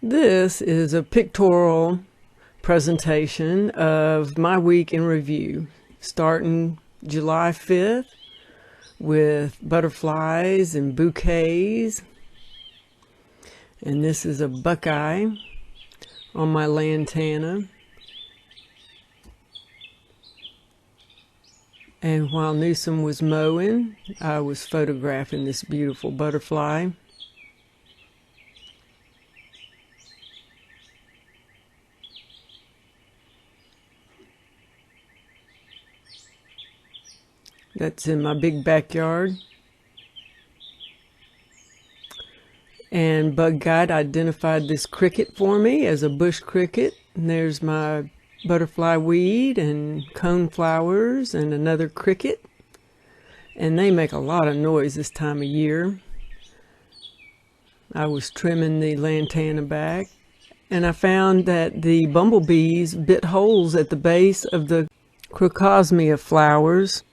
This is a pictorial presentation of my week in review, starting July 5th with butterflies and bouquets. And this is a buckeye on my lantana. And while Newsom was mowing, I was photographing this beautiful butterfly. That's in my big backyard. And Bug Guide identified this cricket for me as a bush cricket. And there's my butterfly weed and coneflowers and another cricket. And they make a lot of noise this time of year. I was trimming the lantana back, and I found that the bumblebees bit holes at the base of the crocosmia flowers.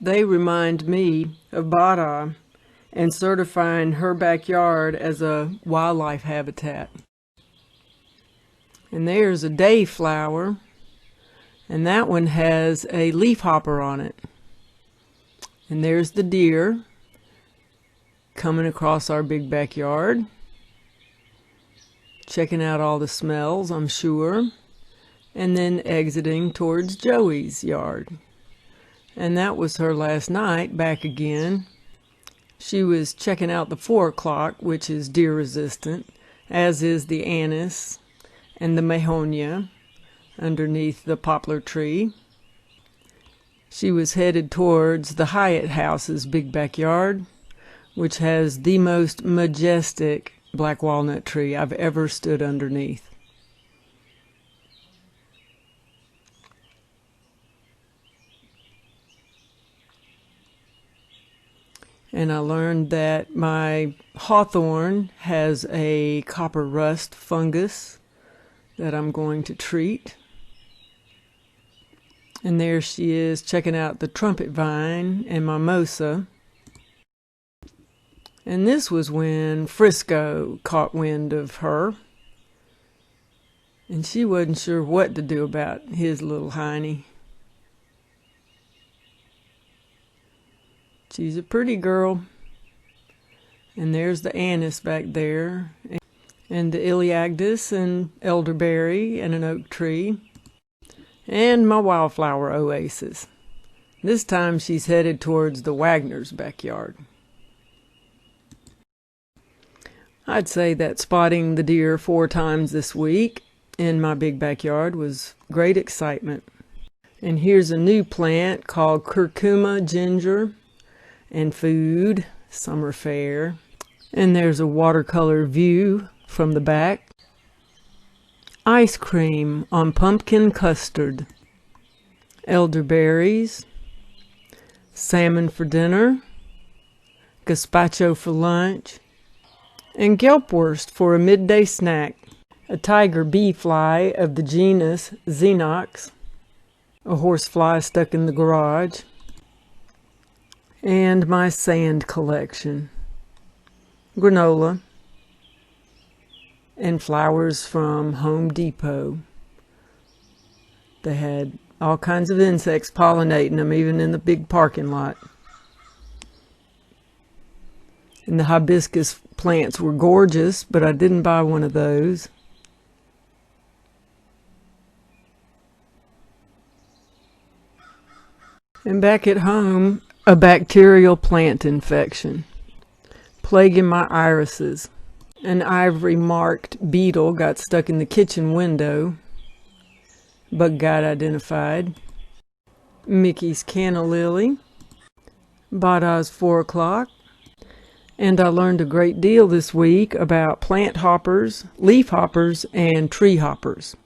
They remind me of Bada and certifying her backyard as a wildlife habitat. And there's a dayflower, and that one has a leafhopper on it. And there's the deer coming across our big backyard, checking out all the smells, I'm sure, and then exiting towards Joey's yard. And that was her last night, back again. She was checking out the 4 o'clock, which is deer resistant, as is the anise and the mahonia underneath the poplar tree. She was headed towards the Hyatt House's big backyard, which has the most majestic black walnut tree I've ever stood underneath. And I learned that my hawthorn has a copper rust fungus that I'm going to treat. And there she is checking out the trumpet vine and mimosa. And this was when Frisco caught wind of her. And she wasn't sure what to do about his little hiney. She's a pretty girl. And there's the anise back there, and the iliactus and elderberry and an oak tree, and my wildflower oasis. This time she's headed towards the Wagner's backyard. I'd say that spotting the deer 4 times this week in my big backyard was great excitement. And here's a new plant called curcuma ginger and food, summer fair. And there's a watercolor view from the back. Ice cream on pumpkin custard, elderberries, salmon for dinner, gazpacho for lunch, and gelbwurst for a midday snack. A tiger bee fly of the genus Xenox, a horsefly stuck in the garage, and my sand collection, granola, and flowers from Home Depot. They had all kinds of insects pollinating them, even in the big parking lot. And the hibiscus plants were gorgeous, but I didn't buy one of those. And back at home, a bacterial plant infection plaguing my irises. An ivory-marked beetle got stuck in the kitchen window. Bug Guide identified. Mickey's canna lily. Bada's 4 o'clock. And I learned a great deal this week about plant hoppers, leaf hoppers, and tree hoppers.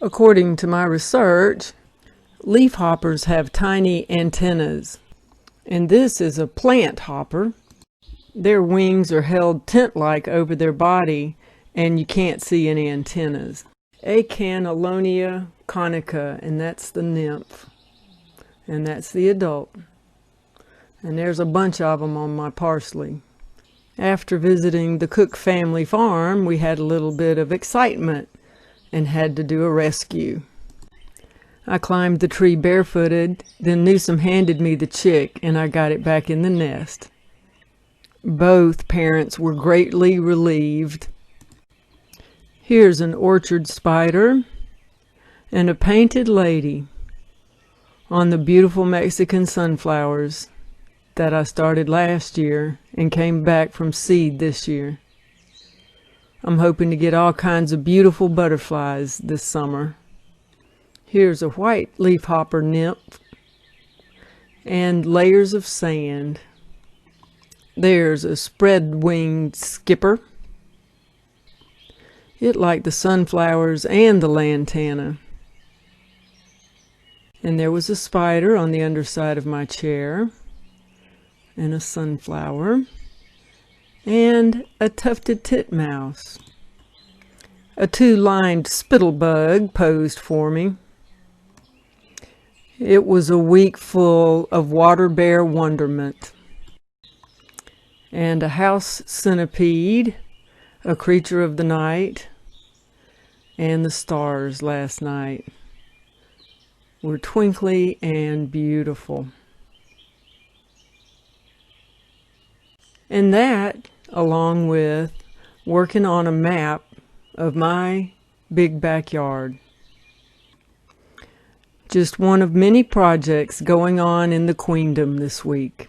According to my research, leaf hoppers have tiny antennas. And this is a plant hopper. Their wings are held tent-like over their body, and you can't see any antennas. Acanalonia conica, and that's the nymph. And that's the adult. And there's a bunch of them on my parsley. After visiting the Cook family farm, we had a little bit of excitement and had to do a rescue. I climbed the tree barefooted, then Newsom handed me the chick and I got it back in the nest. Both parents were greatly relieved. Here's an orchard spider and a painted lady on the beautiful Mexican sunflowers that I started last year and came back from seed this year. I'm hoping to get all kinds of beautiful butterflies this summer. Here's a white leafhopper nymph and layers of sand. There's a spread-winged skipper. It liked the sunflowers and the lantana. And there was a spider on the underside of my chair, and a sunflower, and a tufted titmouse. A two-lined spittlebug posed for me. It was a week full of water bear wonderment. And a house centipede, a creature of the night, and the stars last night were twinkly and beautiful. And that, along with working on a map of my big backyard. Just one of many projects going on in the Queendom this week.